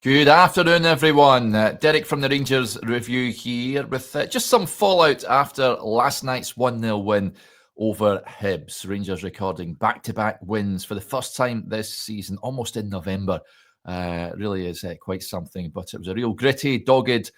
Good afternoon, everyone. Derek from the Rangers Review here with just some fallout after last night's 1-0 win over Hibs. Rangers recording back-to-back wins for the first time this season, almost in November. Really is quite something, but it was a real gritty, dogged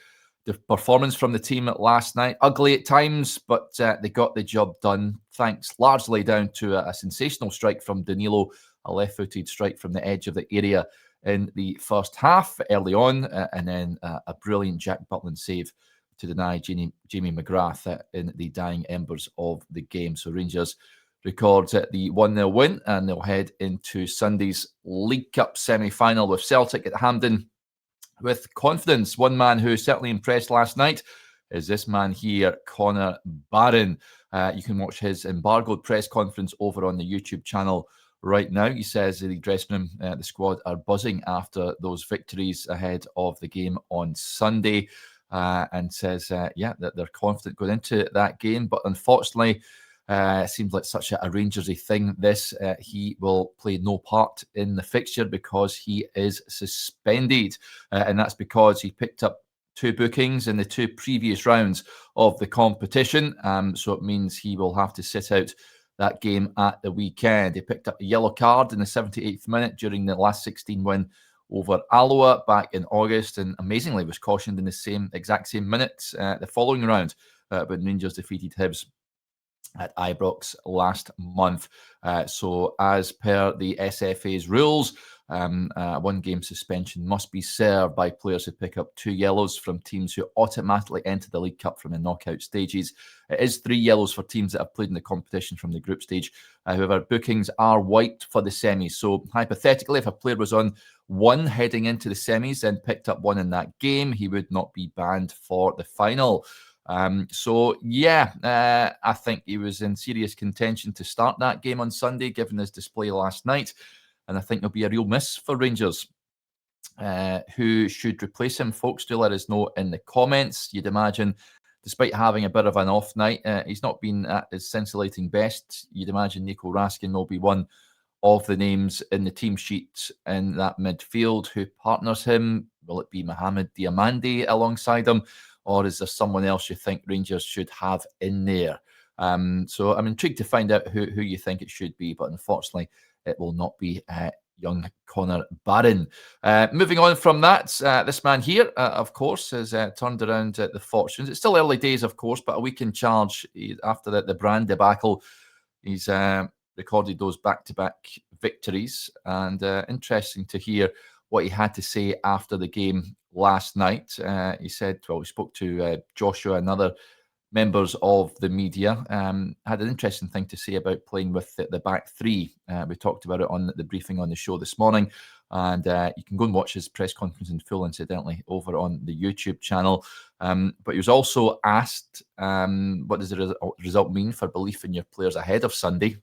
performance from the team last night. Ugly at times, but they got the job done, thanks largely down to a sensational strike from Danilo, a left-footed strike from the edge of the area in the first half early on, and then a brilliant Jack Butland save to deny Jamie McGrath in the dying embers of the game. So Rangers record the 1-0 win, and they'll head into Sunday's League Cup semi-final with Celtic at Hampden with confidence. One man who certainly impressed last night is this man here, Connor Barron. You can watch his embargoed press conference over on the YouTube channel right now. He says in the dressing room, the squad are buzzing after those victories ahead of the game on Sunday, and says, that they're confident going into that game. But unfortunately, it seems like such a Rangersy thing. He will play no part in the fixture because he is suspended, and that's because he picked up 2 bookings in the 2 previous rounds of the competition. So it means he will have to sit out that game at the weekend. He picked up a yellow card in the 78th minute during the last 16 win over Alloa back in August, and amazingly was cautioned in the exact same minutes the following round when Rangers defeated Hibs at Ibrox last month. So as per the SFA's rules, 1-game suspension must be served by players who pick up 2 yellows from teams who automatically enter the League Cup from the knockout stages. It is 3 yellows for teams that have played in the competition from the group stage. However, bookings are wiped for the semis. So hypothetically, if a player was on 1 heading into the semis and picked up 1 in that game, he would not be banned for the final. I think he was in serious contention to start that game on Sunday, given his display last night. And I think there'll be a real miss for Rangers. Who should replace him? Folks, do let us know in the comments. You'd imagine, despite having a bit of an off night, he's not been at his scintillating best. You'd imagine Nico Raskin will be one of the names in the team sheet in that midfield. Who partners him? Will it be Mohamed Diamande alongside him? Or is there someone else you think Rangers should have in there? So I'm intrigued to find out who you think it should be, but unfortunately, it will not be young Connor Barron. Moving on from that, this man here, of course, has turned around the fortunes. It's still early days, of course, but a week in charge after the brand debacle. He's recorded those back-to-back victories, and interesting to hear what he had to say after the game last night. He said, he spoke to Joshua and other members of the media, had an interesting thing to say about playing with the back 3. We talked about it on the briefing on the show this morning, and you can go and watch his press conference in full, incidentally, over on the YouTube channel. But he was also asked, what does the result mean for belief in your players ahead of Sunday?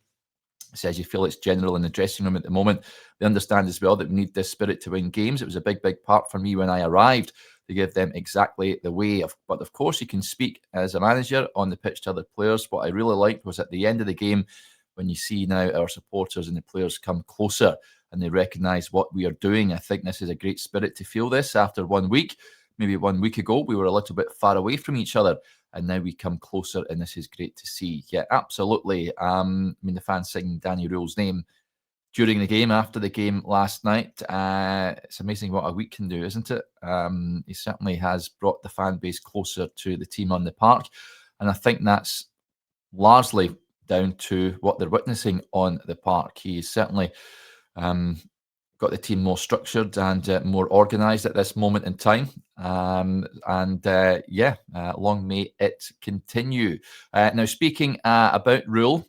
He says, you feel it's general in the dressing room at the moment. They understand as well that we need this spirit to win games. It was a big part for me when I arrived to give them exactly the way. But of course, you can speak as a manager on the pitch to other players. What I really liked was at the end of the game, when you see now our supporters and the players come closer and they recognise what we are doing. I think this is a great spirit to feel this after 1 week. Maybe 1 week ago, we were a little bit far away from each other, and now we come closer, and this is great to see. Yeah, absolutely. The fans singing Danny Rohl's name during the game, after the game last night. It's amazing what a week can do, isn't it? He certainly has brought the fan base closer to the team on the park, and I think that's largely down to what they're witnessing on the park. He's certainly got the team more structured and more organised at this moment in time. Long may it continue. Now, speaking about Rohl,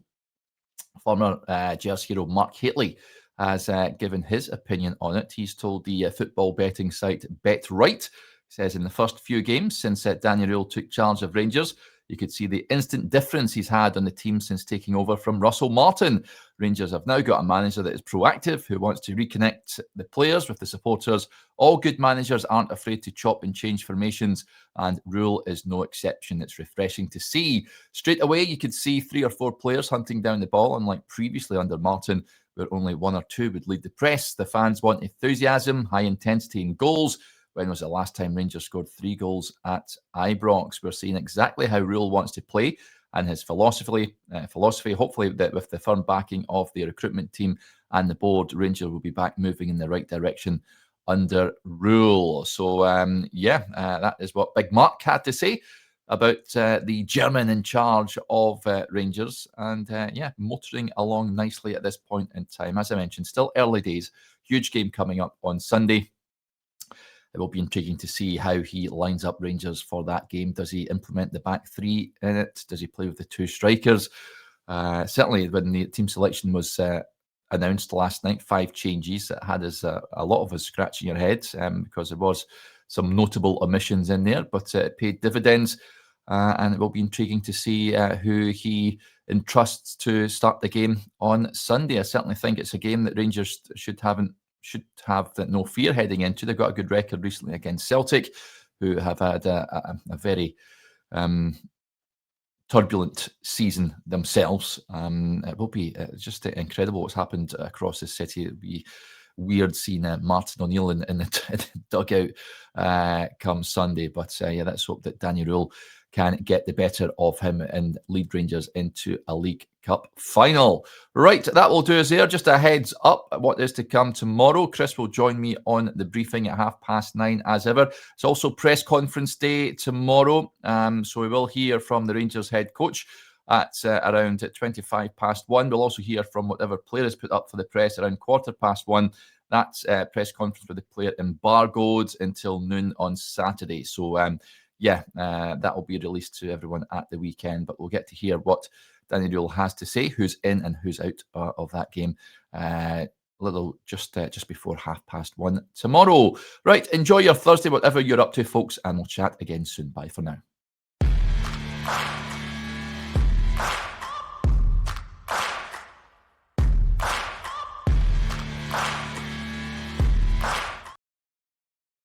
former Gers hero Mark Hateley has given his opinion on it. He's told the football betting site Bet Right, says in the first few games since Danny Rohl took charge of Rangers, you could see the instant difference he's had on the team since taking over from Russell Martin. Rangers have now got a manager that is proactive, who wants to reconnect the players with the supporters. All good managers aren't afraid to chop and change formations, and Rohl is no exception. It's refreshing to see. Straight away, you could see 3 or 4 players hunting down the ball, unlike previously under Martin, where only 1 or 2 would lead the press. The fans want enthusiasm, high intensity and goals. When was the last time Rangers scored 3 goals at Ibrox? We're seeing exactly how Rohl wants to play, and his philosophy, hopefully that with the firm backing of the recruitment team and the board, Rangers will be back moving in the right direction under Rohl. So, that is what Big Mark had to say about the German in charge of Rangers. And motoring along nicely at this point in time. As I mentioned, still early days. Huge game coming up on Sunday. It will be intriguing to see how he lines up Rangers for that game. Does he implement the back 3 in it? Does he play with the 2 strikers? Certainly, when the team selection was announced last night, 5 changes, that had us a lot of us scratching our heads because there was some notable omissions in there, but it paid dividends. And it will be intriguing to see who he entrusts to start the game on Sunday. I certainly think it's a game that Rangers should have no fear heading into. They've got a good record recently against Celtic, who have had a very turbulent season themselves. It will be just incredible what's happened across the city. It'll be weird seeing Martin O'Neill in the dugout come Sunday. But let's hope that Danny Rohl can get the better of him and lead Rangers into a League Cup final. Right, that will do us there. Just a heads up what is to come tomorrow. Chris will join me on the briefing at 9:30 as ever. It's also press conference day tomorrow, so we will hear from the Rangers head coach at around 1:25. We'll also hear from whatever player is put up for the press around 1:15. That's press conference with the player embargoed until noon on Saturday. So that will be released to everyone at the weekend, but we'll get to hear what Danny Rohl has to say, who's in and who's out of that game just before 1:30 tomorrow. Right, enjoy your Thursday, whatever you're up to, folks, and we'll chat again soon. Bye for now.